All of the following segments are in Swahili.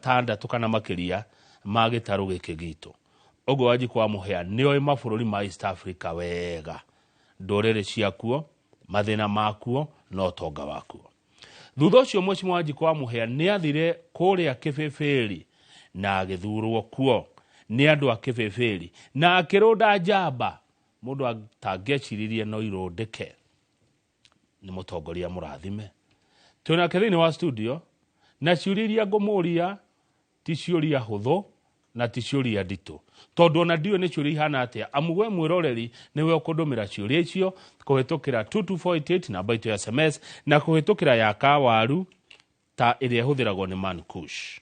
matandatu kana makiria ma gitaru giki gitu ogo Wanjiku wa Muhia nio mabũrũri ma East Africa wega ndorere ciakuo mathina makuo no tonga wakuo thutha ucio Mheshimiwa Wanjiku wa Muhia ni athire kuria Kĩbĩbĩri na agĩthurwo kuo ni andu a Kĩbĩbĩri na akĩrũnda njamba mundu atangĩciririe no irũndĩke ni mũtongoria mũrathime tuna kethini wa studio na ciũria ngũmũria ti ciũria hũthũ na ti ciũria nditũ tondu ona ndiũ nĩ ciũria ihana atia amugwe mwĩroreri niwe ũkũndũmĩra ciũria icio kũhĩtũkĩra 2248 namba itu ya SMS na kũhĩtũkĩra ya kawaru ta ĩrĩa hũthĩragwo nĩ Man Kush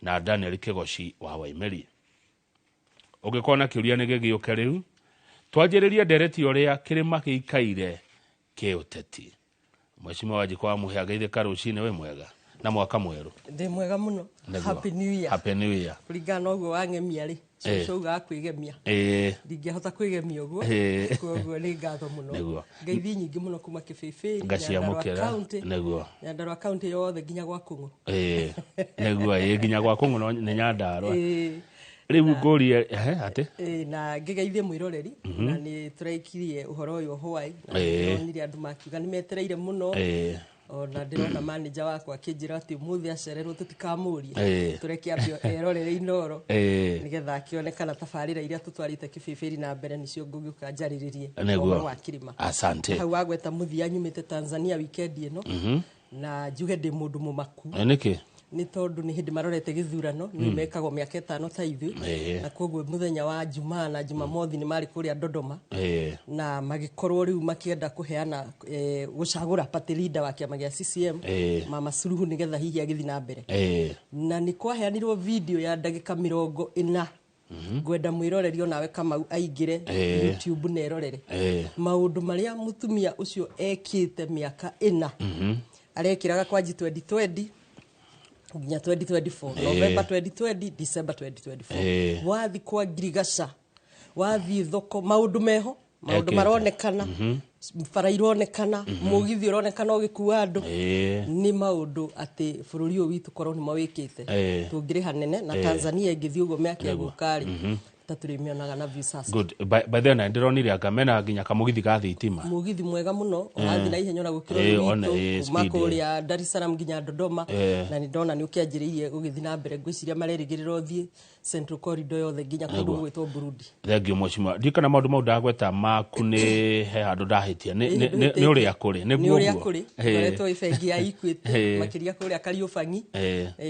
na Daniel Kigoshi wa Waimeri ũngĩkorwo na kĩũria nĩ gĩgĩũke rĩu twanjĩrĩria ndereti ũrĩa kĩrĩma gĩikaire kĩũteti Mheshimiwa Wanjiku wa Muhia geithĩka rũcinĩ we mwega na mwaka mweru ndi mwega muno happy new year happy new year kuringana uguo wangemia ri coga kwĩgemia ndingĩhota kwĩgemia uguo koguo nĩ ngatho muno ngeithi nyingĩ muno kuma Kĩbĩbĩri ngaciamũkĩra nĩguo Nyandarua county yothe nginya gwa Kũng'ũ nĩguo nginya gwa Kũng'ũ nĩ Nyandarua riu ngũrie ate na ngĩgeithie mwĩroreri na nĩ tũraikirie ũhoro ũyũ hwaĩ na nire andu makiuga nĩ metereire muno ona ndĩrona manager wakwa akĩnjĩra atĩ mũthĩ acererwo tũtikamũrie tũreke ambio erorere inoro nĩgetha akĩonekana tabarĩra iria tũtwarĩte Kĩbĩbĩri na mbere nĩcio ngũgĩũka njarĩrĩrie ũhoro wa kĩrĩma asante hau agweta mũthia nyumĩte Tanzania weekend ĩno na njuge ndĩ mũndũ mũmaku nĩkĩ ni tondu ni hindi marorete githurano ni mekagwo miaka 5 ta ithui na koguo muthenya wa Jumaa na Jumamothi ni mari kuria Dodoma na magikorwo riu makienda kuheana gucagura party leader wa kiama gia CCM Mama Suluhu nigetha hihi agithi na mbere na ni kwaheanirwo video ya ndagika 40 gwenda mwiroreri onawe kama aingire YouTube nerorere maundu maria mutumia ucio ekite miaka 4 arekiraga kwa 2020 nginya 2024 November 2020 December 2024 wathi kwa Girigasha wathi thoko maundu meho maundu maronekana bara ironekana mugithi uronekana ugikuwa andu ni maundu ati bururi uyu witu korwo ni mawikite tungire hanene na Tanzania ingithi ugo miaka gukari taturemionaga na visas good by then ndironire akamena nginya kamugithi ga thitima mugithi mwega muno wathi na ihenya na gukiro makuria Dar es Salaam nginya Dodoma na ni ndona ni ukianjiririe gugithi na mbere ngwiciria marerigiriro thie Central Corridor yothe nginya kundu gwitwo Burundi thengio Mheshimiwa ndikana maundu mau ndagweta maku ni he handu ndahitia ni uria kuri ni guo uria kuri ngoretwo ifengi ya Equity makiria kuria Kariubangi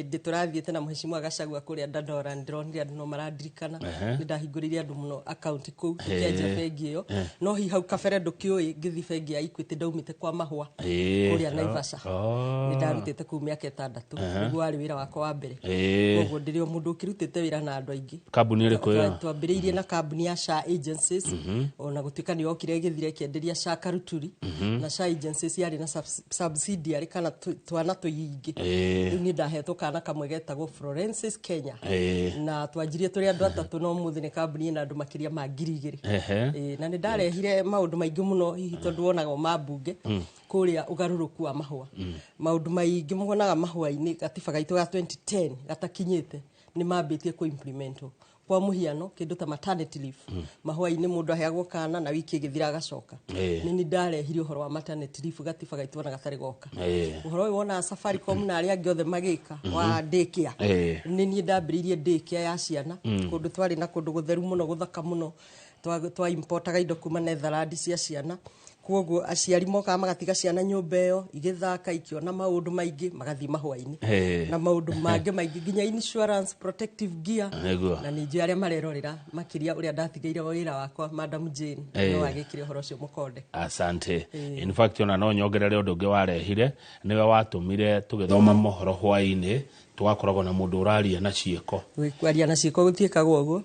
nditurathiete na Mheshimiwa Gachagua kuria Dandora ndironire andu no maradirikana ndahinguririe andu muno account ku tukienja fengi iyo no hi hau kabere ndukioi ngithi fengi ya Equity ndaumite kwa mahua kuria Naivasha ndarutite ku miaka 6 niguo ari wira wakwa wa mbere koguo ndirio mundu ukirutite wira na andu aingi kambuni iri kuya twambiriirie na kambuni ya SHA agencies ona gutuika ni okire githire kienderia SHA Karuturi na SHA agencies yari na subsidiary kana twana tuyingi ni ndahetwo kana kamwe getagwo Florences Kenya na twanjirie turi andu atatu no muthi ni kambuni na andu makiria ma 2,000 na ni ndarehire maundu maingi muno hihi tondu wonaga mabunge kuria ugaruruku wa mahua maundu maingi mugonaga mahua-ini gatiba gaitu ga 2010 gatakinyite ni mambitie ku implemento kwa muhiano kindu ta maternity leave mahua-ini mundu aheagwo kana na wiki igithira agacoka ni ndarehire uhoro wa maternity leave gatiba gaitu na gatari goka uhoro uyu wona Safaricom na ari angi othe magika wa daycare ni ndambiririe daycare ya ciana kundu twari na kundu gutheru muno guthaka muno twa importaga indo kuma Netherlands cia ciana koguo aciari moka magatiga ciana nyumba iyo igithaka ikiona maundu maingi magathi mahua-ini na maundu mangi maingi nginya insurance protective gear na ninjo aria marerorera makiria uria ndatigeire wira wakwa Madam Jane no agikire horo cio mukonde asante in fact ona no nyongerere undu ungi warehire niwe watumire tugithoma mohoro hwaini tugakoragwo na mundu uraria na cieko kwaria na cieko gutiekagwo uguo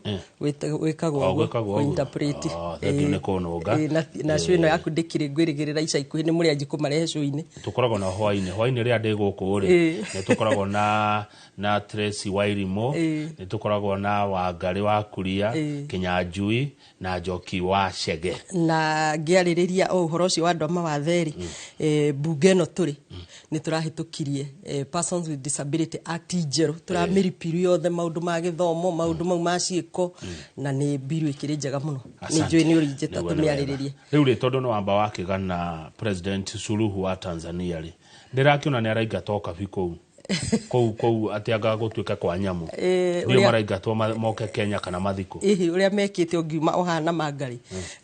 wikagwo uguo interpret ni kununga na cwino yaku ndikire ngwirigirira ica ikuhi ni muri anji kumarehe cwini tukoragwo na hwaini ria ndi guku ri ni tukoragwo na Tracy Wairimo ni tukoragwo na Wangari wa Kuria Kinyanjui na Njoki wa Chege na ngiaririria uhoro cio wa ndoma wa theri bunge no turi ni turahitukirie Persons with Disability Act ti njerũ tũramĩripiru yothe maũndũ ma gĩthomo maũndũ mau ma ciĩko na nĩ mbiru ĩkĩrĩ njega mũno nĩ njũĩ nĩ ũringĩta tũmĩarĩrĩrie rĩu rĩ tondũ nĩ wamba wakĩgana President Suluhu wa Tanzania rĩ ndĩrakĩona nĩ araingatwo kabi kũu atĩ agagũtuĩka kwa nyamũ ndio maraingatwo moke Kenya kana mathiko ũrĩa mekĩte ũngiuma ohana mangari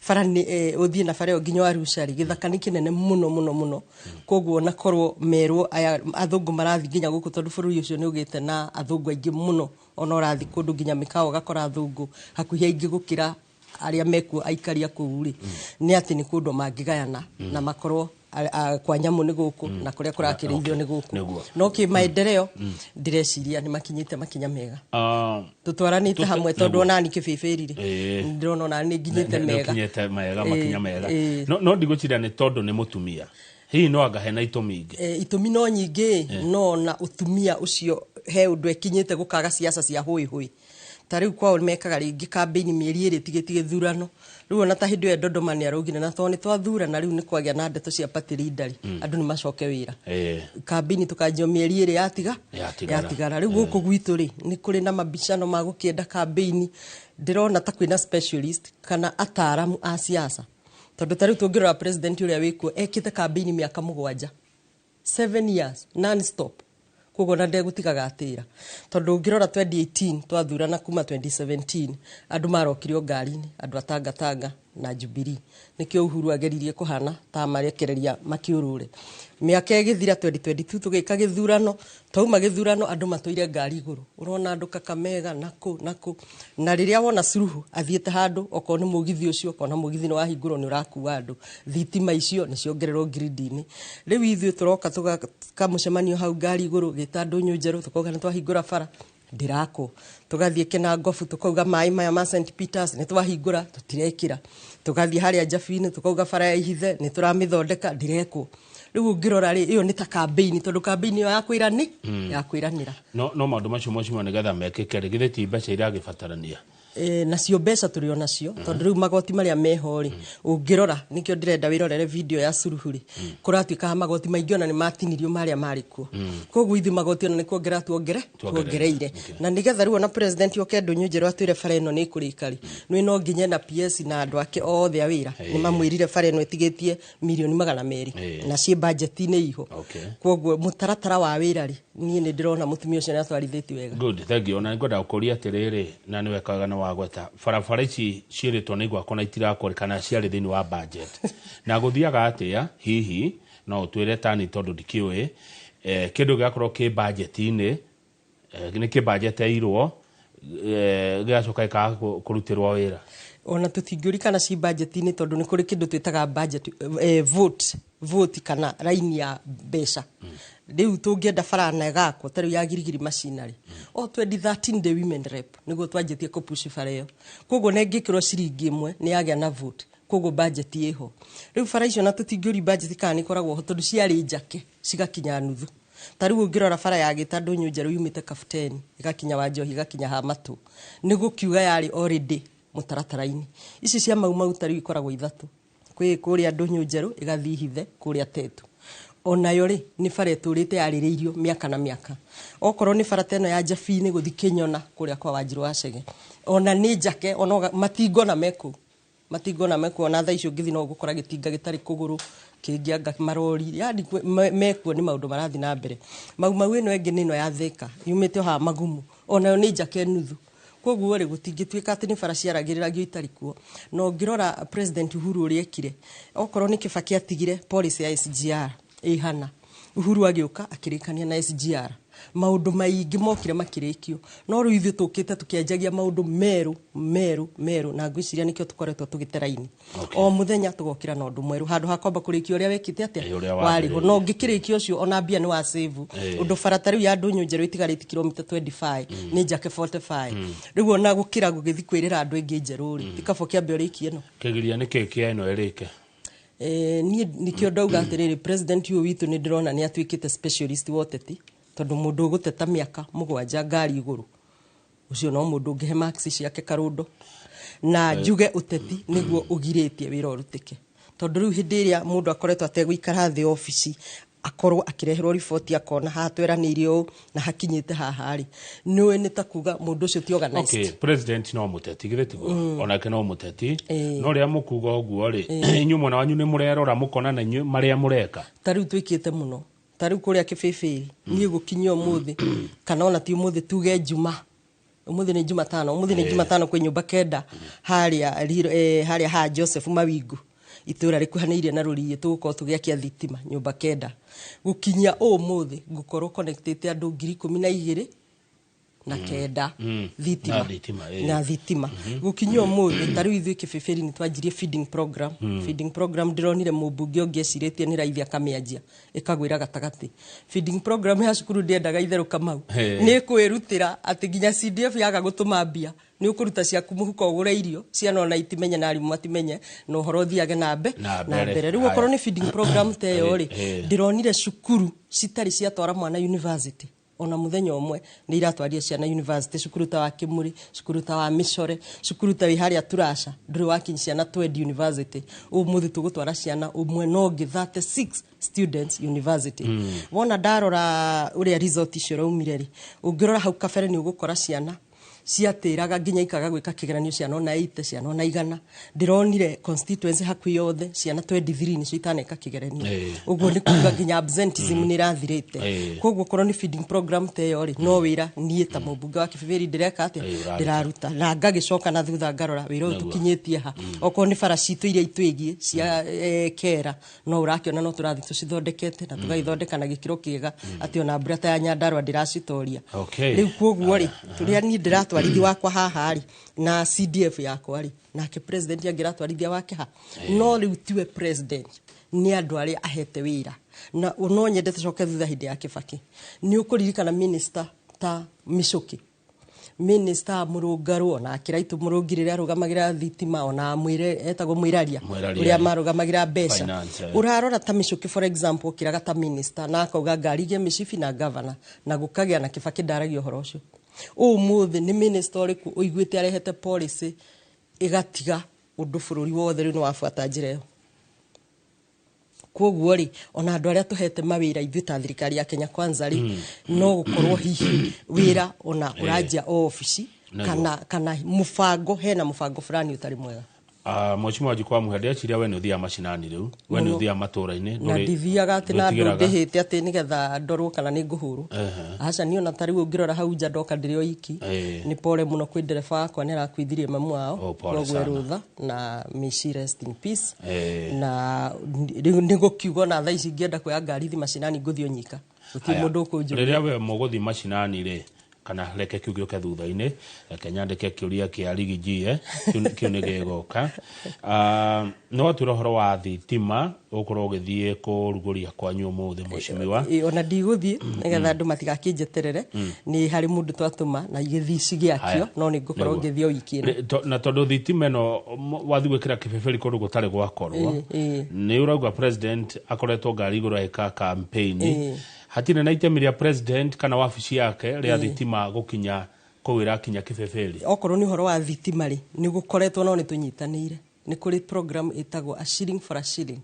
bara nĩ ũthiĩ na bara nginya Arusha rĩ gĩthaka nĩ kĩnene mũno koguo na korwo merwo aya athũngũ marathi nginya gũkũ tondũ bũrũri ũcio nĩ ũgĩte na athũngũ aingĩ mũno ona ũrathi kũndũ nginya mĩkawa gakora athũngũ hakuhĩ aingĩ gũkĩra arĩa mekuo aikaria kũu rĩ nĩ atĩ nĩ kũndũ mangĩgayana na makorwo kwa nyamũ nĩ gũkũ na kũrĩa kũrakĩrĩithio nĩ gũkũ no kĩmaendeleo ndĩreciria nĩ makinyĩte makinya mega tũtwaranĩte hamwe tondũ ona nĩ kĩbĩbĩri rĩ ndĩrona ona nĩ nginyĩte mega makinya mega no ndigũcira nĩ tondũ nĩ mũtumia hihi no anga hena itũmi ingĩ itũmi no nyingĩ no na ũtumia ũcio he ũndũ ekinyĩte gũkaga siasa cia hũĩ tariu kwao mekaga rĩngĩ campaign mĩeri ĩrĩ tigĩtige thurano rĩu ona ta hĩndĩ ĩyo Dodoma nĩ araugire na tondũ nĩ twathurana rĩu nĩ kwagĩa na ndeto cia party leader andũ nĩ macoke wĩra campaign tukanjio mĩeri ĩrĩ yatigara rĩu gũkũ gwitũ rĩ nĩ kũrĩ na mabicano ma gũkĩenda campaign ndĩrona ta kwĩna specialist kana ataaramu a siasa tondũ tariu tũngĩrora president ũrĩa wĩkuo ekĩte campaign mĩaka 7 years non stop koguo na ndegũtigaga atĩra tondũ ngĩrora 2018 twathurana kuma 2017 andũ marokirio ngari-inĩ andũ atangatanga na Jubilee nĩkĩo Uhuru ageririe kũhana ta marekereria makiũrũre mĩaka ĩgĩthira 2022 tũgĩka gĩthurano tauma gĩthurano andũ matũire ngari igũrũ ũrona andũ Kakamega nako na rĩrĩa wona Suluhu athiĩte handũ okorwo nĩ mũgithi ũcio kana mũgithi nĩ wahingũrwo nĩ ũrakua andũ thitima icio nĩ ciongererwo grid-inĩ rĩu ithuĩ tũroka tũkamũcemanio hau ngari igũrũ gĩta ndũnyũ njerũ tũkoga nĩ twahingũra bara ndirako tugathiĩ Kinangofu tukauga maĩ maya ma St Peters nĩ twahingũra tutirekira tugathiĩ harĩa Jabi-inĩ tukauga bara ya Ihithe nĩ turamĩthondeka ndirekwo rĩu ngĩrora rĩ ĩyo nĩ ta campaign tondũ campaign ĩyo ya kwĩranĩra no maũndũ macio nĩgetha mekĩke rĩ githĩ ti mbeca iragĩbatarania nacio mbeca tũrĩ nacio tondũ rĩu magoti marĩa meho rĩ ũngĩrora nĩkĩo ndĩrenda wĩrorere video ya Suluhu rĩ kũratuĩka magoti maingĩ ona nĩ matinirio marĩa marĩ kuo koguo ithuĩ magoti ona nĩ kuongerera tuongereire na nĩgetha rĩu ona president oke Ndũnyũ Njerũ atwĩre bara ĩno nĩ kũrĩka rĩ nĩ no nginya na PS na andũ ake othe a wĩra nĩ mamwĩrire bara ĩno ĩtigĩtie mirioni 200 na ciĩ budget-inĩ iho koguo mũtaratara wa wĩra rĩ niĩ nĩ ndĩrona mũtumia ũcio nĩ atwarithĩtie wega good thank you ona ngwenda gũkũria atĩrĩrĩ na nĩ wekaga na wagweta barabara ici ciĩrĩtwo nĩ gwakwo na itirakũrĩkana ciarĩ thĩinĩ wa budget na gũthiaga atĩa hihi no ũtwĩre tani tondũ ndikĩũĩ kĩndũ gĩakorwo kĩ budget-inĩ nĩ kĩ budget-eirwo gĩacoka gĩkaga kũrutĩrwo wĩra ona tũtingĩũrikana ci budget-inĩ tondũ nĩ kũrĩ kĩndũ twĩtaga budget vote kana raini ya mbeca rĩu tũngĩenda bara negakwo tarĩu ya girigiri machinery 2013 the women rep nĩguo twanjĩtie kũpush bara ĩyo koguo nĩ ngĩkĩrwo ciringi ĩmwe nĩ yagĩa na vote koguo budget ĩho rĩu bara icio na tũtingĩũri budget kana nĩ koragwo tondũ ciarĩ njake cigakinya nuthu tarĩu ũngĩrora bara ya gĩta Ndũnyũ Njerũ yumĩte Kapteni ĩgakinya Wanjohi ĩgakinya Hamatũ nĩ gũkiuga yarĩ already mũtaratara-inĩ ici cia mau tarĩu ikoragwo ithatũ kwĩ kũrĩa Ndũnyũ Njerũ ĩgathiĩ Ihithe kũrĩa Tetu onayo rĩ nĩ bara tũrĩte yarĩrĩirio mĩaka na mĩaka okorwo nĩ bara teno ya Jabi-inĩ gũthi Kĩnyona kũrĩa kwa Wanjirũ wa Chege ona nĩ njake ona matingona meko ona thaa icio ngĩthi no gũkora gĩtinga gĩtarĩ kũgũrũ kĩngĩanga marori yani mekuo nĩ maũndũ marathi na mbere mau ĩno ĩngĩ nĩ ĩno ya Thĩka yumĩte ha Magumu onayo nĩ njake nuthu koguo rĩ gũtingĩtuĩka atĩ nĩ bara ciaragĩrĩragio itarĩ kuo no ngĩrora president Uhuru ũrĩa ekire okorwo nĩ Kĩbakĩ atigire policy ya SGR ihana Uhuru agĩũka akĩrĩkania na SGR maũndũ maingĩ mokire makĩrĩkio no rĩu ithuĩ tũkĩte tũkĩanjagia maũndũ meru na ngwĩciria nĩkĩo tũkoretwo tũgĩteraini o mũthenya tũgokĩra na ũndũ mweru handũ hakomba kũrĩkio ũrĩa wekĩte atĩa warĩho no ngĩkĩrĩkio ũcio ona mbia nĩ wa save ũndũ bara tarĩu ya Ndũnyũ Njerũ ĩtigarĩte kilomita 25 nĩ njake 45 rĩu ona gũkĩra gũgĩthi kwĩrĩra andũ aingĩ njerũ rĩ tikabo kĩambe ũrĩki ĩno kĩgiria nĩkĩ kĩa ĩno ĩrĩke niĩ nĩkĩo ndauga atĩrĩrĩ president ũyũ witũ nĩ ndĩrona nĩ atuĩkĩte specialist wa ũteti tondũ mũndũ ũgũteta mĩaka 7 ngari igũrũ ucio no mũndũ ũngĩhe max ciake Karũndũ na njuge ũteti nĩguo ũgirĩtie wĩra ũrutĩke tondũ rĩu hĩndĩ ĩrĩa mũndũ akoretwo ategũikara thĩ ofici akorwo akireherwo riboti akona hatweranĩire ũũ na hakinyĩte haha rĩ nĩwe nĩ ta kuga mũndũ ũcio ti organized. Okay, president no mũteti githĩtiguo onake no mũteti no rĩa mũkuga ũguo rĩ inyuĩ mwena wanyu nĩ mũrerora mũkona na inyuĩ marĩa mũreka ta rĩu twĩkĩte mũno ta rĩu kũrĩa kĩbĩbĩrĩ niĩ gũkinyia ũmũthĩ kana ona ti ũmũthĩ tuge Juma ũmũthĩ nĩ Jumatano ũmũthĩ nĩ Jumatano kwĩ nyũmba kenda harĩa ha Joseph Mawingu itũra rĩkuhanĩirie na Rũriĩ tũgũkorwo tũgĩakia thitima nyũmba kenda gũkinyia ũmũthĩ ngũkorwo connected andũ 12,000 na kenda thitima gũkinyia ũmũthĩ ta rĩu ithuĩ kĩbĩbĩrĩ nĩ twanjirie feeding program ndĩronire mũmbunge ũngĩecirĩtie nĩ Raithia Kamĩanjia ĩkagwĩra gatagatĩ feeding program ya cukuru ndĩendaga itherũka mau nĩ kwĩrutĩra atĩ nginya CDF yaga gũtũma mbia nĩ ũkũruta ciaku mũhuko ũgũre irio ciana ona itimenye na arimũ matimenye na ũhoro thiage na mbere rĩu okorwo nĩ feeding program ta ĩyo rĩ ndĩronire cukuru citarĩ ciatwara mwana university ona muthenya umwe nĩ iratwaria ciana university cukuru ta wa Kimuri cukuru ta wa Mishore cukuru ta harĩa Turasha ndũrĩ wakinya ciana 20 university ũmũthĩ tũgũtwara ciana ũmwe no ngĩ 36 students university wona ndarora ũrĩa result icio raumire rĩ ũngĩrora hau kabere nĩ ũgũkora ciana ciatĩraga nginya ikaga gwĩka kĩgeranio ciana ona 80 ciana ona 100 ndĩronire constituency hakuhĩ yothe ciana 23 nĩcio itaneka kĩgeranio ũguo nĩ kuuga nginya absenteeism nĩ irathirĩte koguo korwo nĩ feeding program ta ĩyo rĩ no wĩra niĩ ta mũmbunge wa Kĩbĩbĩrĩ ndĩreka atĩa ndĩraruta na ngagĩcoka na thutha ngarora wĩra ũyũ tũkinyĩtie ha okorwo nĩ bara citũ iria itwĩgie cia kera no ũrakĩona no tũrathiĩ tũcithondekete na tũgagĩthondeka na gĩkĩro kĩega atĩ ona mbura ta ya Nyandarua ndĩracitoria rĩu koguo rĩ tũrĩa niĩ ndĩratwarithi wakwa haha rĩ na CDF yakwa rĩ nake president angĩratwarithia wake ha no rĩu tiwe president nĩ andũ arĩa ahete wĩra na no nyende tũcoke thutha hĩndĩ ya Kĩbakĩ nĩ ũkũririkana minister ta Mĩcũki minister Mũrũngarũ ona Kĩraitũ Mũrũngi rĩrĩa arũgamagĩra thitima ona mwĩre etagwo Mwĩraria ũrĩa marũgamagĩra mbeca ũrarora ta Mĩcũki for example kĩraga ta minister na akauga ngarigie mĩcibi na governor na gũkagĩa na Kĩbakĩ ndaragia ũhoro ũcio ũmũthĩ nĩ minister ũrĩkũ ũiguĩte arehete policy igatiga ũndũ bũrũri wothe rĩu nĩ wabuata njĩra ĩyo koguo rĩ ona andũ arĩa tũhete mawĩra ithuĩ ta thirikari ya Kenya Kwanza rĩ no gũkorwo hihi wĩra ona ũranjia ofici kana mũbango hena mũbango fulani ũtarĩ mwega Mheshimiwa Wanjiku Muhende aciria we nĩ ũthia macinani rĩu we nĩ ũthia matũra-inĩ na ndithiaga atĩ na andũ ndĩhĩte atĩ nĩgetha ndorwo kana nĩ ngũhũrwo aca niĩ ona ta rĩu ũngĩrora hau nja ndoka ndĩrĩ o iki nĩ pole mũno kwĩ ndereba wakwa nĩ arakuithirie mamu wao koguo rũtha na may she rest in peace na nĩ gũkiuga na thaa ici ingĩenda kuoya ngari macinani ngũthiĩ nyika gũtirĩ mũndũ ũkũnjũria rĩrĩa we mũgũthiĩ macinani rĩ kana reke kiugio ke thutha-inĩ reke nyandĩke kĩũria kĩa Rigiji kĩu nĩ gĩgoka no twĩre ũhoro wa thitima ũkorwo ũgĩthiĩ kũrugũria kwanyu ũmũthĩ Mheshimiwa ona ndigũthiĩ nĩgetha andũ matigakĩnjeterere nĩ harĩ mũndũ twatũma na igĩthiĩ cigĩakio no nĩ ngũkorwo ngĩthiĩ o wiki ĩno na tondũ thitima ĩno wathiĩ gwĩkĩra Kĩbĩbĩrĩ kũndũ gũtarĩ gwakorwo nĩ ũrauga president akoretwo ngari igũrũ eka campaign hatirĩ na itemi rĩa president kana wabici yake rĩa thitima gũkinya kũwĩra kinya Kĩbĩbĩrĩ okorwo nĩ ũhoro wa thitima rĩ nĩ gũkoretwo no nĩ tũnyitanĩire nĩ kũrĩ program ĩtagwo a shilling for a shilling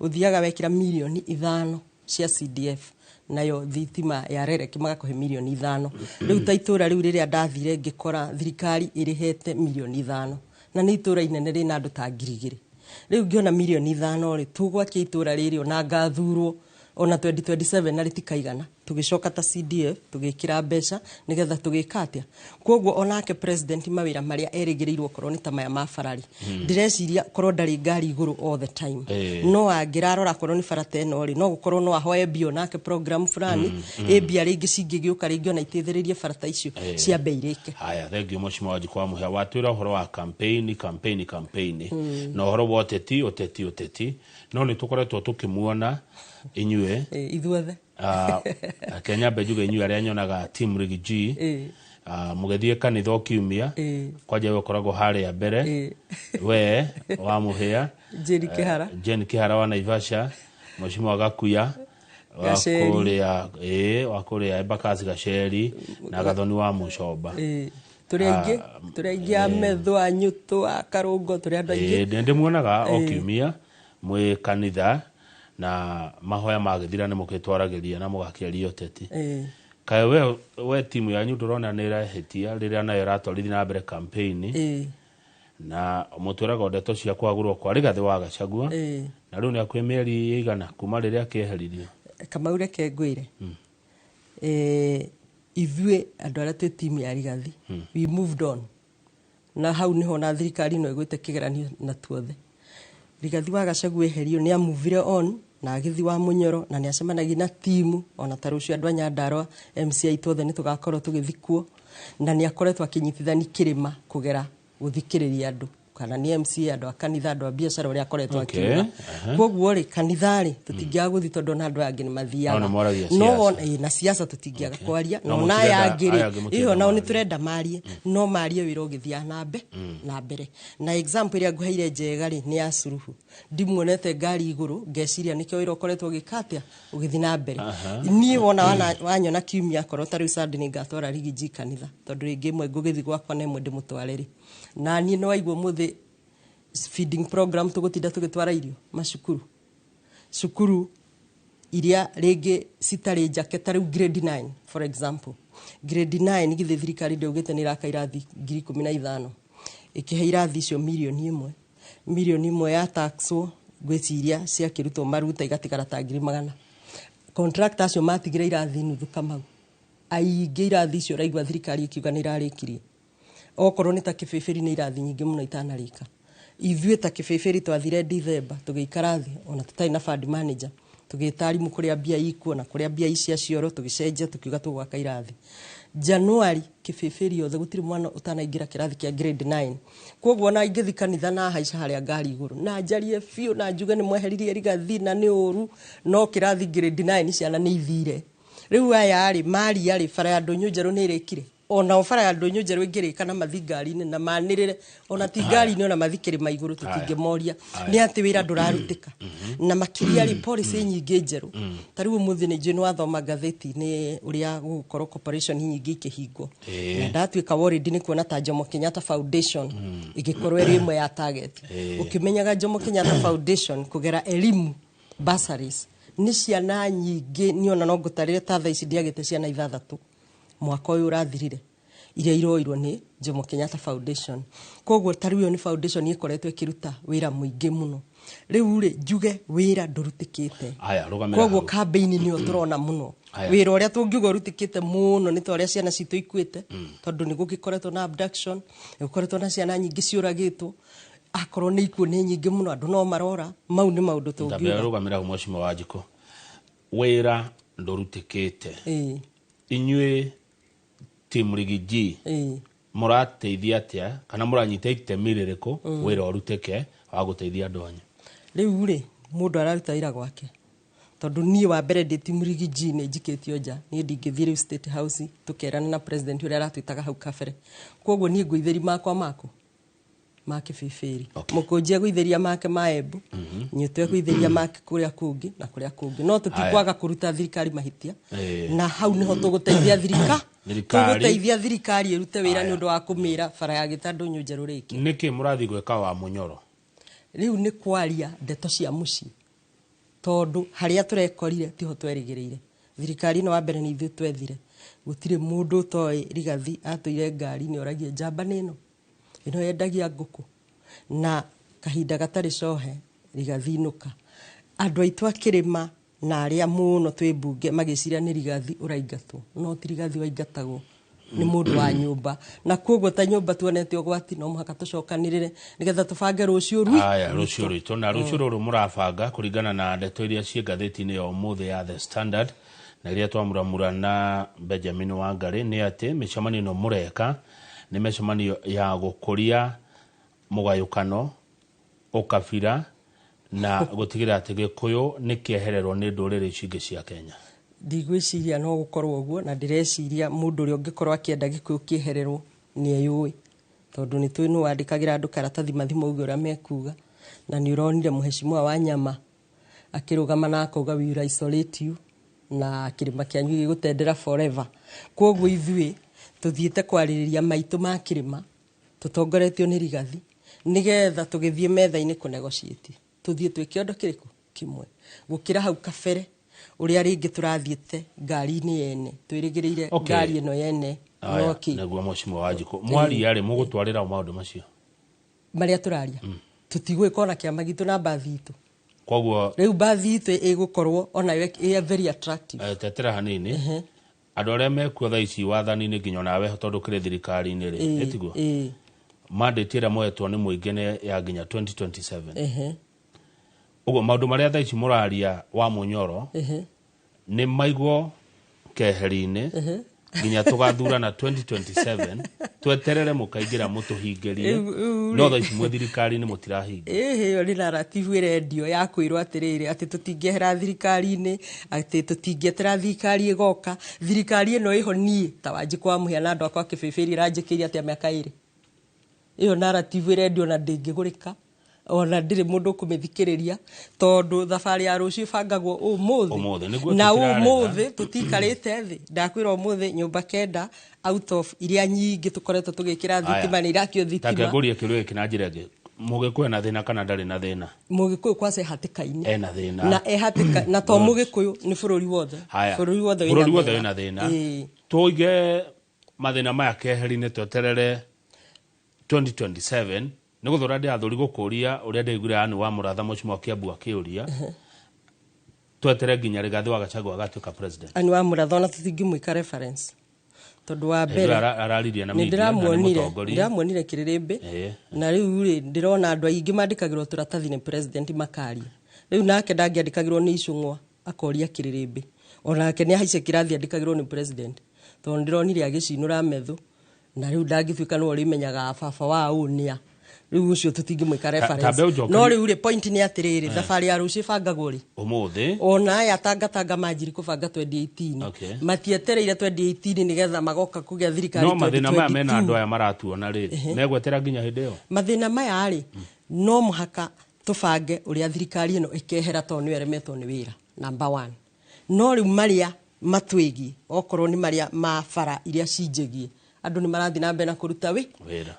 ũthiaga wekĩra milioni 5 cia CDF nayo thitima ya rereki magakũhe milioni 5 rĩu ta itũra rĩu rĩrĩa ndathire ngĩkora thirikari ĩrĩhete milioni 5 na nĩ itũra inene rĩna andũ ta 2,000 rĩu ngĩona milioni 5 rĩ tũgwakia itũra rĩrĩ ona ngathurwo ona 2027 na rĩtikaigana tũgĩcoka ta CDF tũgĩkĩra mbeca nĩgetha tũgĩka atĩa koguo onake president mawĩra marĩa erĩgĩrĩirwo korwo nĩ ta maya ma barari ndĩreciria korwo ndarĩ ngari igũrũ all the time no angĩrarora korwo nĩ bara teno rĩ no gũkorwo no ahoe bio nake program fulani mbia rĩngĩ cingĩgĩũka rĩngĩ ona iteithĩrĩrie bara ta icio cia bei rĩke haya thengiũ Mheshimiwa Wanjiku Muhende watwĩra ũhoro wa campaign na ũhoro wa ũteti no nĩ tũkoretwo tũkĩmuona inyuĩ ithuothe Kenya Benjuga inyuĩ arĩa nyonaga team Rigiji mũgĩthiĩ kanitha kiumia kwanja ũkoragwo harĩa mbere we wa Mũhĩa Jane Kĩhara wa Naivasha Mheshimiwa Gakuya wakũrĩa Embakasi Gaceri na Gathoni wa Mũcomba tũrĩa ingĩ amethwa nyũtũ akarũngo tũrĩa andũ aingĩ ndĩmuonaga o kiumia mwĩ kanitha na mahoya magithira nä må kä twaragä na må gakä ũteti kaä we timu yanyu ndårona nä ĩrahĩtia rĩrĩa nayo ĩratwarithia na mbere campaign na mũtwĩraga ndeto cia kwagũrwo kwa Rigathĩ wa Gachagua na rĩu nĩ akwĩ mĩeri ĩigana kuma rĩrĩa akĩeheririo Kamau reke ngwĩre ithuĩ andũ arĩa twĩ timu ya Rigathĩ we moved on na hau nĩho na thirikari no ĩgwĩte kĩgeranio na tuothe Rigathĩ wa Gachagua eherio nĩ amuvire on na agĩthi wa Munyoro na nĩ acemanagia na timu ona ta rũciũ andũ a Nyandarua MCA tuothe nĩ tũgakorwo tũgĩthikwo na nĩ akoretwo akĩnyitithani kĩrĩma kũgera gũthikĩrĩria andũ kana nĩ MCA andũ a kanitha andũ a biacara ũrĩa akoretwo akiuga koguo rĩ kanitha rĩ tũtingĩaga gũthi tondũ na andũ angĩ nĩ mathiaga no na siasa tũtingĩaga kwaria no na yangĩ iyo nao nĩ tũrenda marie no marie wĩra ũgĩthia na mbere na example ĩrĩa ngũheire njega rĩ nĩ ya Suluhu ndimuonete ngari igũrũ ngeciria nĩkĩo wĩra ũkoretwo ũgĩkatia ũgĩthi na mbere niĩ wona wanyona kiumia korwo ta rĩu Sunday nĩ ngatwara Rigiji kanitha tondũ rĩngĩ ĩmwe ngũgĩthi gwakwa na ĩmwe ndĩmũtware rĩ na niĩ no waigua mũthĩ feeding program tũgũtinda tũgĩtwara irio cukuru iria rĩngĩ citarĩ njake ta rĩu grade 9 for example grade 9 githĩ thirikari ndĩugĩte nĩ iraka irathi 15,000 ĩkĩhe irathi icio milioni 1 ya taxo gwĩciria ciakĩrutwo maruta igatigara ta 100,000 contractor acio matigire irathi nuthu Kamau aingĩ irathi icio raigua thirikari ikiuga nĩ irarĩkirie okorwo nĩ ta kĩbĩbĩri nĩ irathi nyingĩ mũno itanarĩka ithuĩ ta kĩbĩbĩri twathire December tũgĩikara thĩ ona tũtarĩ na fund manager tũgĩta arimũ kũrĩa mbia ikuo na kũrĩa mbia icia cioro tũgĩcenjia tũkiuga tũgwaka irathi January kĩbĩbĩri yothe gũtirĩ mwana ũtanaingĩra kĩrathi kĩa grade 9 koguo na ingĩthi kanitha na haica harĩa ngari igũrũ na njarie biũ na njuge nĩ mweheririe Rigathĩ na nĩ ũru no kĩrathi grade 9 ciana nĩ ithire rĩu aya rĩ maria rĩ bara ya Ndũnyũ Njerũ nĩ ĩrĩkire ona bara ya Ndũnyũ Njerũ ĩngĩrĩka na mathingari-inĩ na manĩrĩre ona tingari-inĩ ona mathikĩrĩ maigũrũ tũtingĩmoria nĩ atĩ wĩra ndũrarutĩka na makĩria rĩ policy nyingĩ njerũ ta rĩu mũthĩ nĩ njũĩ nĩ wathoma ngathĩti-inĩ ũrĩa gũkorwo corporation nyingĩ ikĩhingwo na ndatuĩka worried nĩ kuona ta Jomo Kenyatta Foundation ĩgĩkorwo ĩrĩ ĩmwe ya target ũkĩmenyaga Jomo Kenyatta Foundation kũgera elimu bursaries nĩ ciana nyingĩ nĩ ona no ngũtarĩre ta thaa ici ndiagĩte ciana 6 mwaka ũyũ ũrathirire iria iroirwo nĩ Jomo Kenyatta Foundation koguo ta rĩu nĩ foundation ĩkoretwo ĩkĩruta wĩra mũingĩ mũno rĩu rĩ njuge wĩra ndũrutĩkĩte koguo campaign nĩyo tũrona mũno wĩra ũrĩa tũngiuga ũrutĩkĩte mũno nĩ ta ũrĩa ciana citũ ikuĩte tondũ nĩ gũgĩkoretwo na abduction nĩ gũkoretwo na ciana nyingĩ ciũragĩtwo akorwo nĩ ikuo nĩ nyingĩ mũno andũ no marora mau nĩ maũndũ tũngiuga rũgamĩra Mheshimiwa Wanjikũ wĩra ndũrutĩkĩte inyuĩ timu Rigiji mũrateithia atĩa kana mũranyita itemi rĩrĩkũ wĩra ũrutĩke wa gũteithia andũ anyu rĩu rĩ mũndũ araruta wĩra gwake tondũ niĩ wa mbere ndĩ timu Rigiji nĩ njikĩtio nja niĩ ndingĩthiĩ rĩu State House tũkerana na president ũrĩa aratwĩtaga hau kabere koguo niĩ ngũithĩri makwa ma kĩbĩbĩri mũkũnjia gũithĩria make ma Embu nyũtwe gũithĩria make kũrĩa kũngĩ na kũrĩa kũngĩ no tũtikwaga kũruta thirikari mahĩtia na hau nĩho tũgũteithia thirikari ĩrute wĩra nĩ ũndũ wa kũmĩra bara ya gĩta Ndũnyũ Njerũ rĩngĩ nĩkĩ mũrathi gwĩka wa Munyoro rĩu nĩ kwaria ndeto cia mũciĩ tondũ harĩa tũrekorire tiho twerĩgĩrĩire thirikari no wa mbere nĩ ithuĩ twethire gũtirĩ mũndũ toĩ Rigathĩ atũire ngari nĩ oragia njamba nĩno ino yendagia ngũkũ na kahinda gatarĩ cohe Rigathĩ inũka andũ aitũ akĩrĩma na arĩa mũno twĩ mbunge magĩciria nĩ Rigathĩ ũraingatwo no ti Rigathĩ waingatagwo nĩ mũndũ wa nyũmba na koguo ta nyũmba tuonete ũgwati no mũhaka tũcokanĩrĩre nĩgetha tũbange rũciũ rwitũ na rũciũ rũrũ mũrabanga kũringana na ndeto iria ciĩ ngathĩti-inĩ ya ũmũthĩ ya The Standard na iria twamuramura na Benjamin Wangari nĩ atĩ mĩcemanio ĩno mũreka nĩ mĩcemanio ya gũkũria mũgayũkano ũkabira na gũtigĩra atĩ Gĩkũyũ nĩ kĩehererwo nĩ ndũrĩrĩ cingĩ cia Kenya ndigwĩciria no gũkorwo ũguo na ndĩreciria mũndũ ũrĩa ũngĩkorwo akĩenda Gĩkũyũ kĩehererwo nĩ eyũĩ tondũ nĩ twĩ nũ wandĩkagĩra andũ karatathi mathimo uge ũrĩa mekuga na nĩ ũronire Mheshimiwa Wanyama akĩrũgama na akauga we will isolate you na kĩrĩma kĩanyu gĩgũtendera forever koguo ithuĩ tuthiĩte kwarĩrĩria maitũ ma kĩrĩma tũtongoretio nĩ Rigathĩ nĩgetha tũgĩthiĩ metha-inĩ kũ negotiate tuthiĩ twĩ kĩondo kĩrĩkũ kimwe gukira hau kabere uria ringi turathiete ngari-ini yene twirigirire ngari ino yene noki naguo Mheshimiwa Wanjiku mwari yari mugutwarira maundu macio maria turaria tutigwikona kiama gitu na bathi itu koguo riu bathi itu igukorwo ona yo very attractive tetera hanini andu aria mekuo thaa ici wathani-ini nginya nawe tondu kire thirikari-ini ri etiguo mandate ira moetwo ni muingine ya nginya 2027 ugo maundu maria thaa ici muraria wa Munyoro ni maigwo keheri-ini nginya tugathurana 2027 tweterere mukaingira mutuhingerie no thaa ici mwe thirikari-ini mutirahingia yo ni narrative irendio ya kwirwo atiriri ati tutingehera thirikari-ini ati tutingetera thirikari igoka thirikari ino iho nie ta Wanjiku wa muhiana andu akwa kibibiri ranjikiria ati miaka iri iyo narrative irendio na ndingigurika ona ndire mundu kumithikiriria tondu thabari ya rucio bangagwo umuthi na umuthi tutikarite thi ndakwira umuthi nyumba kenda out of iria nyingi tukoretwo tugikira thitima ni irakio thitima takeguria kiruye kina njirege mugikuyu na thina kana ndari na thina mugikuyu kwase hatikaini ena thina na hatika na to mugikuyu ni bururi wothe wina thina tuige mathina maya keheri-ini tweterere 2027 ni guthura ndi athuri gukuria uria ndigure ani wa Muratha Mheshimiwa Kiambu akiuria twetere nginya Rigathi wa Gachagua agatuika president ani wa Muratha ona tutingimwika reference tondu wa mbere arariria na media na mutongoria ndiramuonire Kiririmbi na riu ri ndirona andu aingi mandikagirwo turatathi ni president makari riu nake ndangiandikagirwo ni Icung'wa akoria Kiririmbi onake ni haice kirathi andikagirwo ni president tondu ndironire agicinura methu na riu ndangituika no rimenyaga baba wa unia riu ucio tutingimwika reference no riu ri point ni atiriri thabari ya rucio bangagwo ri umuthi ona aya tangatanga manjiri kubanga 2018 matietereire 2018 nigetha magoka kugia thirikari no mathina maya mena andu aya maratuona riri megwetera nginya hindi iyo mathina maya ari no muhaka tubange uria thirikari ino ikehera to ni eremetwo ni wira number 1 no riu maria matwigi okorwo ni maria mafara iria cinjegie andu ni marathi na mbere na kuruta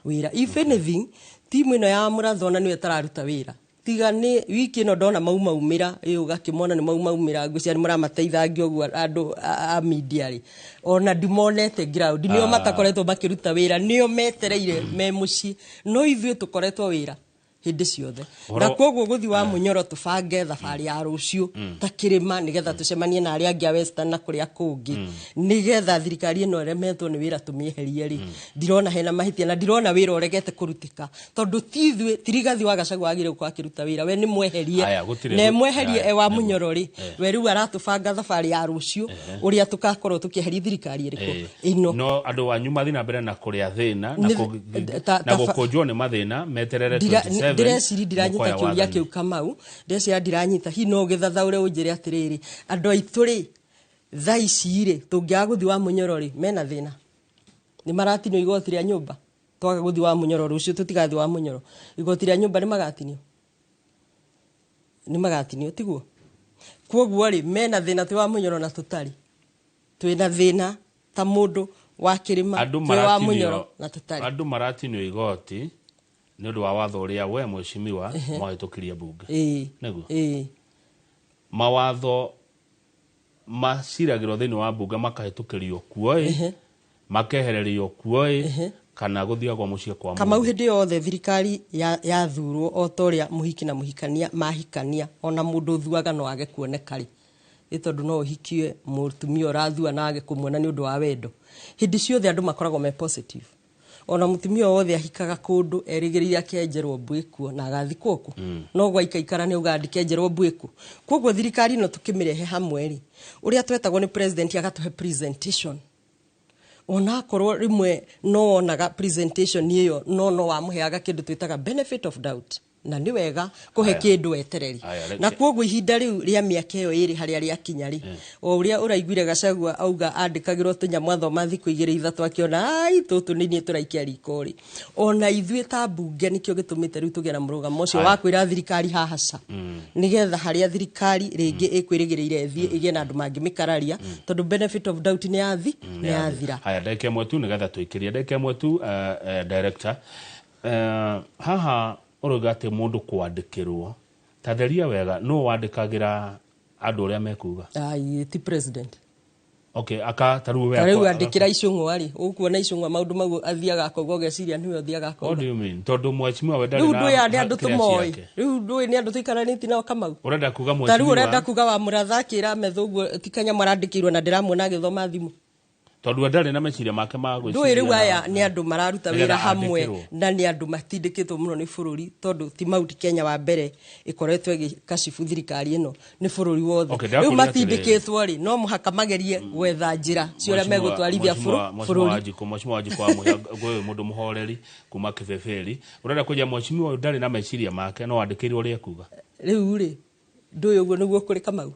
wira if anything timu ino ya Muratha ona niwe tararuta wira tiga ni wiki ino ndona maumira iyo gakimona ni maumira ngwiciani muramateithangio guo andu a media ri ona ndimonete ground nio matakoretwo makiruta wira nio metereire me muci no ithuĩ tukoretwo wira hindi ciothe na koguo guthi wa Munyoro tubange thabari ya rucio takirima nigetha tucemanie na aria angi a Western na kuria kungi nigetha thirikari ino remetwo ni wira tumieherie ri ndirona hena mahitia na ndirona wira uregete kurutika tondu tithwe Rigathi wa Gachagua agire kwa kiruta wira we ni mweherie ne mweherie wa Munyoro ri we riu aratubanga thabari ya rucio uria tukakorwo tukieheria thirikari iriko ino no andu wanyu mathi na mbere na kuria thina na gukonjwo ni mathina meterere 27 ndireciria ndiranyita kiuria kiu Kamau ndeciria ndiranyita hi no githathaure unjire atiriri andu aitu ri thaa ici ri tungiaga guthi wa Munyoro ri mena thina ni maratinio igoti ria nyumba twaga guthi wa Munyoro rucio tutigathi wa Munyoro igoti ria nyumba ni magatinio tiguo koguo ri mena thina ti wa Munyoro na tutari twina thina ta mundu wa kirima ti wa Munyoro na tutari andu maratinio igoti ni undu wa watho uria we Mheshimiwa mwahitukiria bunge neguo mawatho maciragirwo thiini wa bunge makahitukirio kuo makehererio kuo kana guthia kwa mucie kwa Kamau hindi yothe thirikari ya thurwo o toria muhiki na muhikania mahikania ona mundu thuaga no age kuoneka ri itondu no uhikie mutumia urathua na age kumwona ni undu wa wendo hindi ciothe andu makoragwo me positive ona mutumia wothe ahikaga kundu erigiriria akenjerwo mbwikuo na agathikwo ku no gwaikaikara ni ugandikenjerwo mbwiku koguo thirikari no tukimirehe hamwe ri uria twetagwo ni president agatuhe presentation ona korwo rimwe no onaga presentation iyo no wamuheaga kindu twitaga benefit of doubt na ni wega kuhe kindu etereri na koguo ihinda riu ria miaka iyo iri haria ria kinyari o uria uraiguire Gachagua auga andikagirwo tunyamwa thoma thiku 2-3 akiona ai tutu ni turaikia rikori ona ithuĩ ta bunge nikio gitumite riu tugira murugamo ucio wa kwira thirikari hahaca nigetha haria thirikari ringi ikwirigiriire thie igie na andu mangimikararia tondu benefit of doubt ni yathira haya ndeke mwetu nigetha tuikirie ndeke mwetu director haha urugate mundu kwandikirwo tatheria wega no wandikagira andu uria mekuga ai ti president okay aka taru wega taru andikira icungwa ri ukuona icungwa maundu mau athiaga kogo geciria niwe athiaga kogo what do you mean tondu mwachimwa we ndari na ndu ya andu tumoi ndu ni andu tuikaraniti nao Kamau urenda kuga mwachimwa taru urenda kuga wa murathakira methugu tikanya marandikirwo na ndiramwona githoma thimu tondu ndari na meciria make magwiciria ndu riu aya ni andu mararuta wira hamwe na ni andu matindikitwo muno ni bururi tondu ti mauti Kenya wa mbere ikoretwe gikashifu thirikari ino ni bururi wothe riu matindikitwo ri no muhaka magerie gwetha njira ciore megutwarithia bururi mwachimwa wajiko amwe gwe mundu muhoreri kuma Kibeberi urenda kuja mwachimwa ndari na meciria make no wandikirwo uria kuga riu ri ndu uguo niguo kuri Kamau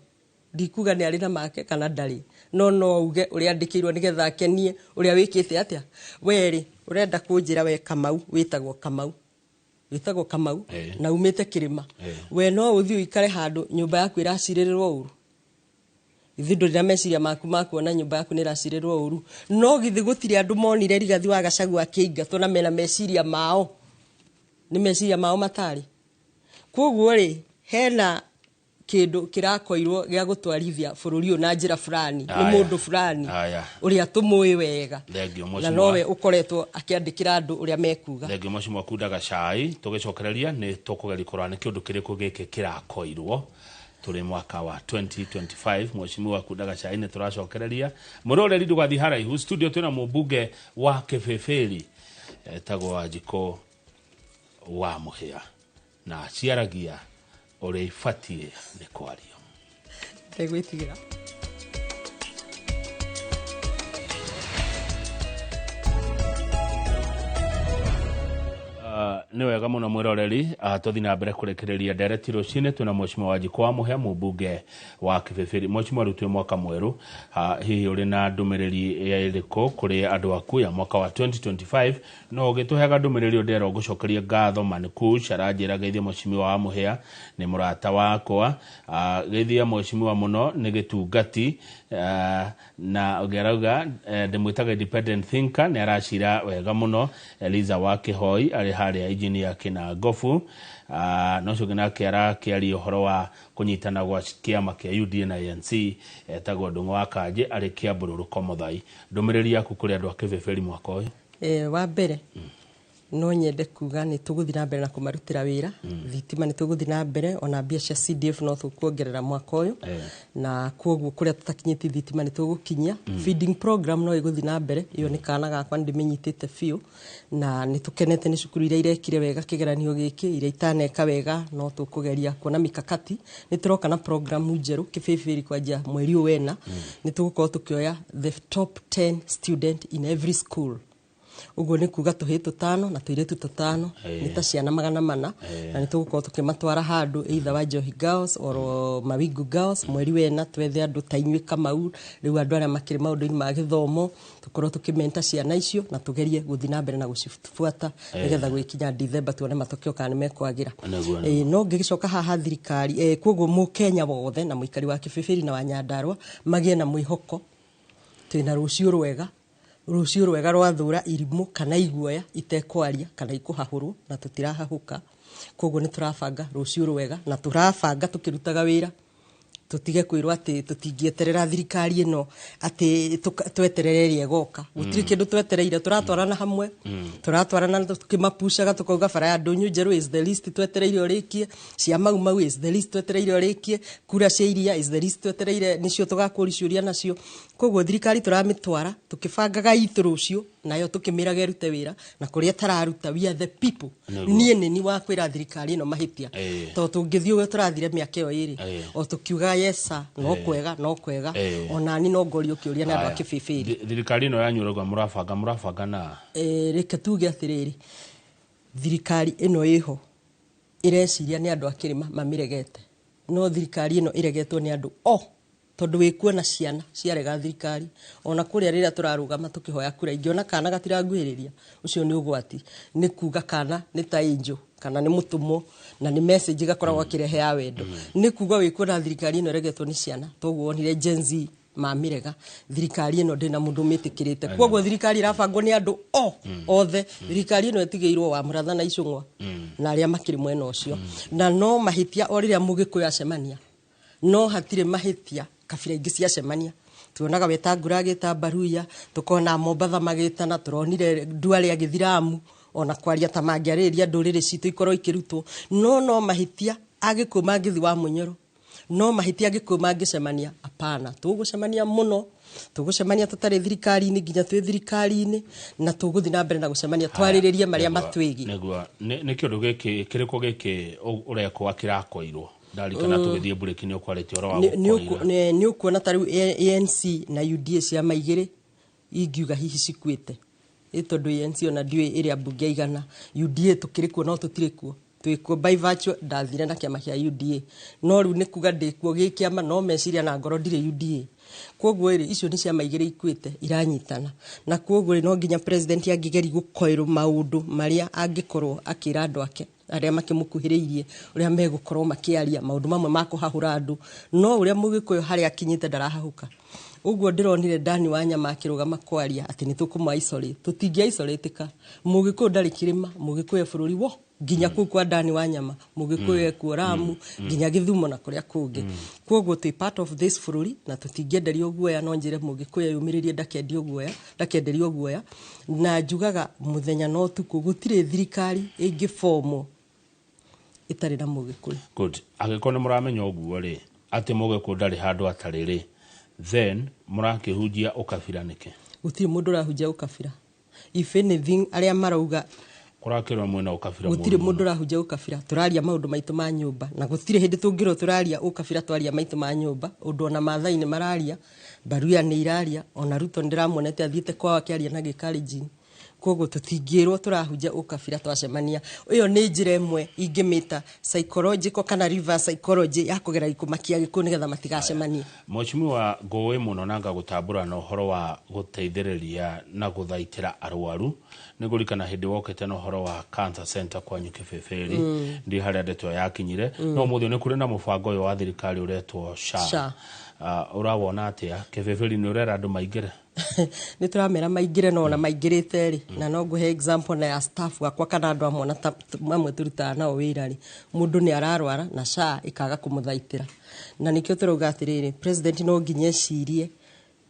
ndikuga ni ari na make kana ndari no uge uria andikirwo nigetha kenie uria wikite atia weri urenda kunjira we Kamau witagwo Kamau na umite Kirima we no uthi uikare handu nyumba yaku iracirirwo uru ithindu rira meciria maku na nyumba yaku niracirirwo uru no githi gutire andu monire Rigathi wa Gachagua akiingatwo na mena meciria mao ni meciria mao matari koguo ri hena kindu kirakoirwo gia gutwarithia bururi u na njira fulani ni mundu fulani uria tumui wega na nowe ukoretwo akiandikira andu uria mekuga thengio mwachimwa kundaga cai tugicokereria ni tukugeri kurani kindu kiriku giki kirakoirwo turi mwaka wa 2025 mwachimwa kundaga cai ni turacokereria muroreri ndugathi haraihu studio twina mubunge wa Kibeberi etagwo Wanjiko wa Muhia na ciaragia ore ifatie ni kwario tegwitigira ni wega muno mwiroreri tuthi na mbere kurekereria ndereti rucine tuna mwachimwa Wanjiko wa Muhia mubunge wa Kibeberi mwachimwa rutwe mwaka mweru hihi uri na ndumiriri ya iriko kuri andu aku ya mwaka wa 2025 no gituhega ndumiriri ndero gucokeria ngatho maniku sharanjira geithia mwachimwa wa Muhia ni murata wakwa geithia mwachimwa muno ni gitungati na ugerauga ndimwitaga independent thinker ni arashira wega muno Eliza wa Kihoi ari hari engineer kina Gofu no cugina kiara kiari uhoro wa kunyitana gwa kiama kia UDA na ANC etagwo Ndung'u wa Kanje ari Kiambu Komothai ndumiriri yaku kuri andu a Kibeberi mwaka uyu wa mbere no nyende kuga ni tuguthira mbere na kumarutira wira thitima ni tuguthira mbere ona bia cia CDF no tukuongerera mwaka uyu na koguo kuria tutakinyiti thitima ni tugukinyia feeding program no iguthina mbere iyo ni kana gakwa ndiminyitite fiu na ni tukenete ni cukuru ira irekire wega kigeranio giki ira itaneka wega no tukugeria kuona mikakati ni turoka na program njeru Kibeberi kwanja mweri wena ni tugukorwo tukioya the top 10 student in every school ugo ni kuga tuhitu tano na tuiretu tutano ni ta ciana 400 na ni tugukorwo tukimatwara handu either wa Njohi Girls or Mawingu Girls mweri wena twethe andu tainywe Kamau riu andu aria makiri maundu-ini ma githomo tukorwo tukimenta ciana icio na tugerie guthina mbere na gucifuata nigetha gwikinya December tuone matokeo kana ni mekwagira no ngigicoka haha thirikari koguo mu Kenya wothe na muikari wa Kibeberi na wa Nyandarua magie na mwihoko twina rucio rwega rwathura irimu kana iguoya itekwaria kana ikuhahurwo na tutirahahuka koguo ni turabanga rucio rwega na turabanga tukirutaga wira tutige kwirwo ati tutingieterera thirikari ino ati tweterererie egoka gutiri kindu twetereire turatwarana hamwe turatwarana tukimapushaga tukauga bara ya ndunyu njeru is the list twetereire urikie cia mau is the list twetereire urikie kura cia iria is the list twetereire nicio tugakuri ciuria nacio koguo thirikari turamitwara tukibangaga itu rucio nayo tukimiraga erute wira na kuria tararuta we are the people ni wa kwira thirikari ino mahitia to tungithio turathire miaka iyo iri o tukiuga yesa no kwega ona ni no ngorio kiuria na andu a Kibeberi thirikari ino yanyuruga murabanga na reke tuge atiriri thirikari ino iho ireciria ni andu a Kirima mamiregete no thirikari ino iregetwo ni andu tondu wikuona ciana ciarega thirikari ona kuria rira turarugama tukihoya kura ingiona kana gatiraguhiriria ucio ni ugwati ni kuga kana ni ta angel kana ni mutumo na ni message gakoragwo kirehe ya wendo ni kuga wikuona thirikari ino regetwo ni ciana toguo onire Gen Z mamirega thirikari ino ndina mundu mitikirite kwoguo thirikari irabangwo ni andu othe thirikari ino etigeirwo wa muratha na icungwa na aria makiri mwena ucio na no mahitia oriria mugikuyu acemania no hatire mahitia kabira ingi cia cemania tuonaga Wetangula agita Baruya tukona Mombatha magitana turonire Duale agithiramu ona kwaria ta mangiariria ndurire citu ikorwo ikirutwo no mahitia agikuyu mangithi wa Munyoro no mahitia agikuyu mangicemania apana tugucemania muno tugucemania tutari thirikari-ini nginya twi thirikari-ini na tuguthi na mbere na gucemania twariririe maria matwigi negwa ni kindu giki kiriko giki ureko akirakoirwo ndarikana tugithie bureki ni ukwarete oro wa ni ukuona tari ANC na UDA cia maigire ingiuga hihi cikuite itondu ANC ona ndiwe iria bunge igana UDA tukirikuo no tutirikuo twikuo by virtue ndathire na kiama kia UDA no riu ni kuga ndikuo gikiama no meciria na ngoro ndire UDA kwoguo iri icio ni cia maigire ikuite iranyitana na kwoguo no nginya president angigeri gukoirwo maundu maria angikorwo akira andu ake aria makimukuhiriirie uria megukorwo makiaria maundu mamwe makuhahura andu no uria mugikuyu haria akinyite ndarahahuka uguo ndironire Dani Wanyama akirugama kwaria ati nitukuma isolate tutingia isoletika mugikuyu ndari kirima mugikuyu bururi wo nginya ku kwa Dani Wanyama mugikuyu ekuoramu nginya Githumo na kuria kungi kwoguo twi part of this bururi na tutingienderio guoya no njire mugikuyu yumiririe ndakendio guoya ndakenderio guoya na njugaga muthenya no tuku gutire thirikari ingifomo itari na mugikuyu good agikone muramenya oguo ri ati mugikuyu ndari handu atari ri then murakihujia ukabira nike gutire mundu rahujia ukabira if anything aria marauga kurakirwa mwena ukabira gutire mundu rahujia ukabira turaria maundu maitu ma nyumba na gutire hindi tungiro turaria ukabira twaria maitu ma nyumba undu ona Maathai mararia Baruya ni iraria ona Ruto ndiramonete athiete kwa akiaria na Gikalenjin kwoguo tutingirwo turahujia ukabira twacemania iyo ni njira imwe ingimita psychological kana reverse psychology ya kugera ikumakia gikuyu nigetha matigacemanie Mheshimiwa Ngowe muno nanga gutambura na uhoro wa guteithiriria na guthaitira arwaru nigurikana hindi wokete na uhoro wa cancer center kwa Nyukibeberi ndi haria ndeto yakinyire no muthio ni kuri na mubango uyu wa thirikari uretwo SHA urawona atia Kibeberi ni urera andu maingire ni turamera maingire no na maingirite ri na no nguhe example na ya staff akwa kana andu amwe mamwe turuta na wirari mundu ni ararwara na SHA ikaga kumuthaitira na nikio turuga atiriri president no nginye cirie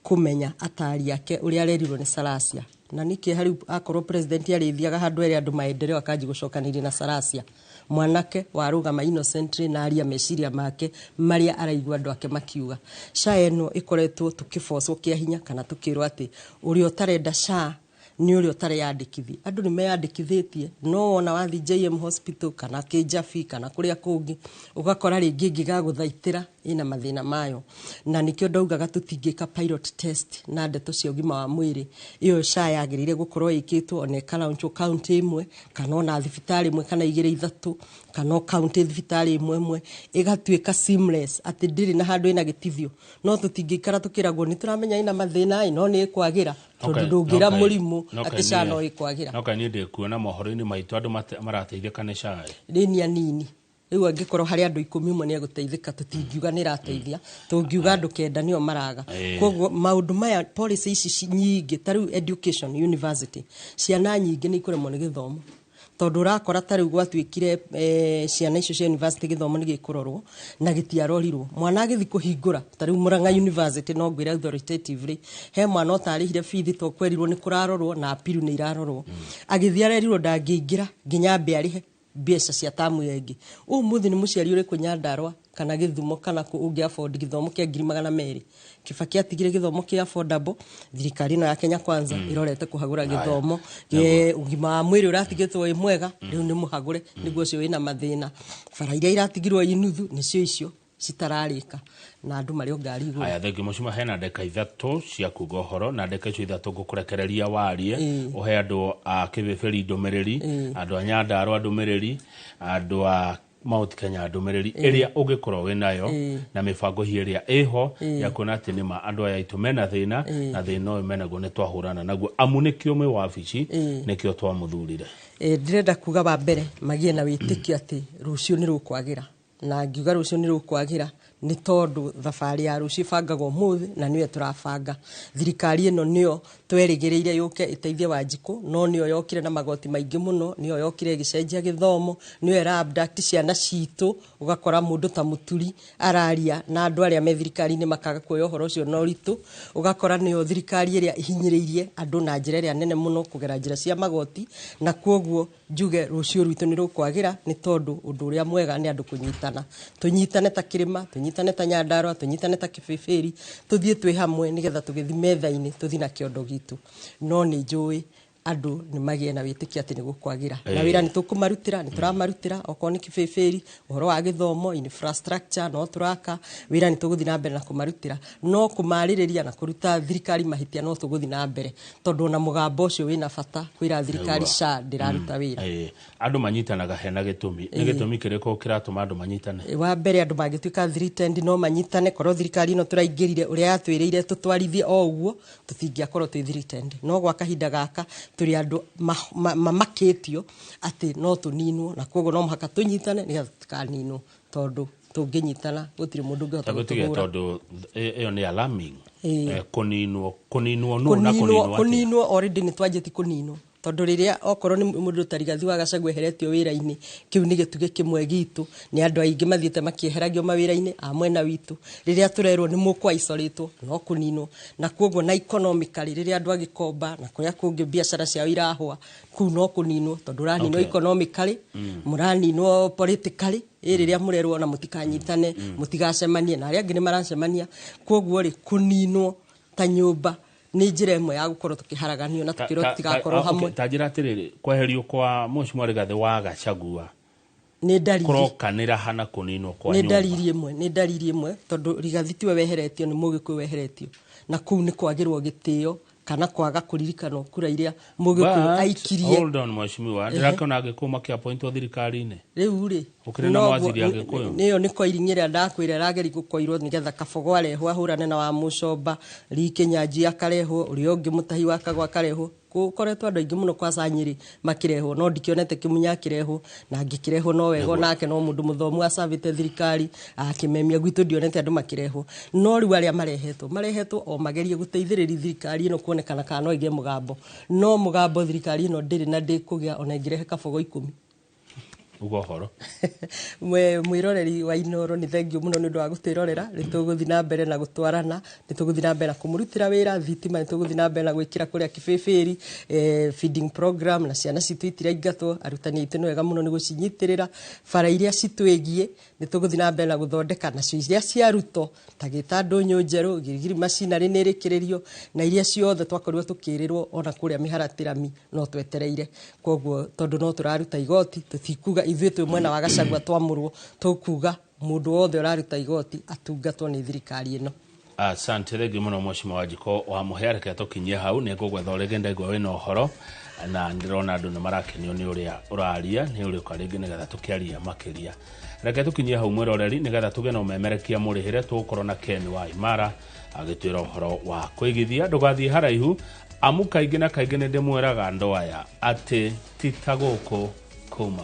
kumenya atari yake uri arerirwo ni Salasia na niki hari akorwo president arithiaga handu eri andu maendeleo akaji gucokanira na Salasia mwanake warugama innocently na aria meciria make maria araigwa andu ake makiuga SHA eno ikoretwo tukiforce kia hinya kana tukirwa ati uri otarenda SHA ni uri otare yandikithi andu ni meyandikithitie no ona wathi JM hospital kana Kijafi kana kuria kungi ugakora ringi ngiga guthaitira ina mathina mayo na nikio ndaugaga tutingika pilot test na ndeto cia ugima wa mwiri iyo SHA yagirire gukorwo ikitwo one Kalauncho county imwe kana ona thibitari imwe kana igire ithatu kana county thibitari imwe igatuika seamless ati ndiri na handu ina gitithio no tutingikara tukiragwo ni turamenya ina mathina no ni kwagira tondu ndungira murimu ati SHA no ikwagira no kani ndi kuona mohoro-ini maitu andu marateithika ni SHA rinia nini riu angikorwo hari andu 10 imwe ni guteithika tutingiuga ni rateithia tungiuga andu kenda nio maraga kwoguo maundu maya policy ici nyingi tariu education university ciana nyingi ni ikuremwo ni githomo tondu rakora tariu gwatuikire ciana icio cia university githomo ni gikurorwo na gitiarorirwo mwana agithi kuhingura tariu Murang'a University no ngwira authoritatively he mwana otarihire fithi to kwerirwo ni kurarorwo na apiru ni irarorwo agithiarerirwo ndangiingira nginya mbiarihe biesa cia tamu yengi umuthi ni muciari uri kunyandarwa kana Githumo kana ku ungi afford githomo kia 200 Kibaki atigire githomo kia affordable thirikari na ya Kenya Kwanza irorete kuhagura githomo ugima wa mwiri uratigitwo imwega riu ni muhagure niguo cio ina mathina bara iria iratigirwo inuthu nicio icio citararika na andu mario ngari iguru aya thegi mucima hena ndeka ithatu cia kuga horo na ndeka icio ithatu ngukurekereria warie uhe andu a Kibeberi ndumiriri andu a Nyandarua ndumiriri andu a Mount Kenya ndumiriri iria ugikorwo we nayo na mibango hiria eho ya kuona ati ni ma andu aya itu mena thina na thina uyu menaguo ni twahurana naguo amunikio mwe wabici nikio twamuthurire ndirenda kuga ba mbere magie na witikio ati rucio ni rukwagira na ngiuga rucio ni rukwagira nĩ tondũ thabarĩ ya rũciũ bangagwo mũthĩ na nĩyo tũrabanga. Thirikari ĩno nĩyo twerĩgĩrĩire yũke ĩteithie Wanjikũ, no nĩyo yokire na magoti maingĩ mũno, nĩyo yokire ĩgĩcenjia gĩthomo, nĩyo ĩra-abduct ciana citũ, ũgakora mũndũ ta Mũturi araria na andũ arĩa me thirikari-inĩ makaga kuoya ũhoro ũcio na ũritũ, ũgakora nĩyo thirikari ĩrĩa ihinyĩrĩirie andũ na njĩra ĩrĩa nene mũno kũgera njĩra cia magoti, na kwoguo njuge rũciũ rwitũ nĩ rũkwagĩra nĩ tondũ ũndũ ũrĩa mwega nĩ andũ kũnyitana. Tũnyitane ta Kĩrĩma, tũnyitane ta Nyandarua, tũnyitane ta Kĩbĩbĩri, tũthiĩ twĩ hamwe nĩgetha tũgĩthiĩ metha-inĩ tũthiĩ na kĩondo gitũ. No nĩ njũĩ andũ nĩ magĩe na wĩtĩkia atĩ nĩ gũkwagĩra. Na wĩra nĩ tũkũmarutĩra, nĩ tũramarutĩra, okorwo nĩ Kĩbĩbĩri, ũhoro wa gĩthomo, infrastructure, no tũraka, wĩra nĩ tũgũthiĩ na mbere na kũmarutĩra. No kũmarĩrĩria na kũruta thirikari mahĩtia no tũgũthiĩ na mbere. Tondũ ona mũgambo ũcio wĩna bata kwĩra thirikari SHA ndĩraruta wĩra. Andũ manyitanaga hena gĩtũmi. Nĩ gĩtũmi kĩrĩkũ kĩratũma andũ manyitane? Wa mbere andũ mangĩtuĩka threatened no manyitane, korwo thirikari ĩno tũraingĩrire ũrĩa yatwĩrĩire tũtwarithie o ũguo, tũtingĩakorwo twĩ threatened. No gwa kahinda gaka tũrĩ andũ mamakĩtio atĩ no tũninwo, na kwoguo no mũhaka tũnyitane nĩgetha tũtikaninwo, tondũ tũngĩnyitana gũtirĩ mũndũ ũngĩhota gũtũhũra. Tondũ ĩyo nĩ alarming. Kũninwo already nĩ twanjĩtie kũninwo. Tondũ rĩrĩa okorwo nĩ mũndũ ta Rigathi wa Gachagua eheretio wĩra-inĩ, kĩu nĩ gĩtugĩ kĩmwe gitũ, nĩ andũ aingĩ mathiĩte makĩeheragio mawĩra-inĩ a mwena witũ. Rĩrĩa tũrerwo nĩ mũkũ-isolate-wo no kũninwo, na kwoguo na economically rĩrĩa andũ agĩkomba na kũrĩa kũngĩ biacara ciao irahũa, kũu no kũninwo, tondũ ũraninwo economically, mũraninwo politically, rĩrĩa mũrerwo na mũtikanyitane, mũtigacemanie, na arĩa angĩ nĩ maracemania. Kwoguo rĩ kũninwo ta nyũmba nĩ njĩra ĩmwe ya gũkorwo tũkĩharaganio na tũkĩrwo tũtigakorwo hamwe. Ta njĩra atĩrĩrĩ, kweherio kwa Mheshimiwa Rigathi wa Gachagua nĩ ndariri kũrokanĩra hana kũninwo kwa nyũmba. Nĩ ndariri ĩmwe, tondũ Rigathi tiwe weheretio, nĩ Mũgĩkũyũ weheretio, na kũu nĩ kwagĩrwo gĩtĩo kana kwaga kũririkanwo kura iria Mũgĩkũyũ aikirie. Hold on Mheshimiwa, ndĩrakĩona Agĩkũyũ makĩappointwo thirikari-inĩ. Rĩu rĩ ũkĩrĩ na mawaziri Agĩkũyũ. Nĩyo nĩ koiring'ĩra ndakwĩra rageri gũkoirwo nĩgetha Kabogo arehwo ahũrane na wa Mũcomba, Lee Kĩnyanjui akarehwo, ũrĩa ũngĩ Mũtahi wa Kagwa akarehwo. Gũkoretwo andũ aingĩ mũno kwa Nyĩrĩ makĩrehwo, no ndikĩonete Kĩmunya akĩrehwo, na angĩkĩrehwo no wega nake no mũndũ mũthomu acabĩte thirikari akĩmemia gwitũ ndionete andũ makĩrehwo. No rĩu arĩa marehetwo o magerie gũteithĩrĩria thirikari ĩno kuonekana kana no ĩgĩe mũgambo. No mũgambo thirikari ĩno ndĩrĩ na ndĩkũgĩa ona ĩngĩrehe Kabogo 10. Ugohoro. Mwĩroreri wa Inooro nĩ thengiũ mũno nĩ ũndũ wa gũtwĩrorera. Nĩ tũgũthiĩ na mbere na gũtwarana, nĩ tũgũthiĩ na mbere na kũmũrutĩra wĩra, thitima nĩ tũgũthiĩ na mbere na gwĩkĩra kũrĩa Kĩbĩbĩri, feeding program na ciana citũ itiraingatwo, arutani aitũ nĩ wega mũno nĩ gũcinyitĩrĩra, bara iria citwĩgiĩ nĩ tũgũthiĩ na mbere na gũthondeka, nacio iria ciarutwo ta gĩta ndũnyũ njerũ, Girigiri macinarĩ nĩ ĩrĩkĩrĩrio, na iria ciothe twakorirwo tũkĩrĩrwo ona kũrĩa mĩharatĩrami no twetereire. Kwoguo tondũ no tũraruta igoti, tũtikuga ithuĩ twĩ mwena wa Gachagua twamũrwo, tũkuga mũndũ wothe ũraruta igoti atungatwo nĩ thirikari ĩno. Asante thengio mũno Mheshimiwa Wanjikũ wa mũhea, reke tũkinyie hau nĩ ngũgwetha rĩngĩ ndaigua wĩna ũhoro, na ndĩrona andũ nĩ marakenio nĩ ũrĩa ũraria, nĩ ũrĩa ũkarĩngĩ nĩgetha tũkĩaria makĩria. Reke tũkinyie hau mwĩroreri nĩgetha tũgĩe na ũmemerekia mũrĩhĩre, tũgũkorwo na Ken wa Imara agĩtwĩra ũhoro wa kũigithia. Ndũgathiĩ haraihu, amu kaingĩ na kaingĩ nĩ ndĩmwĩraga andũ aya atĩ ti ta gũkũ kuma.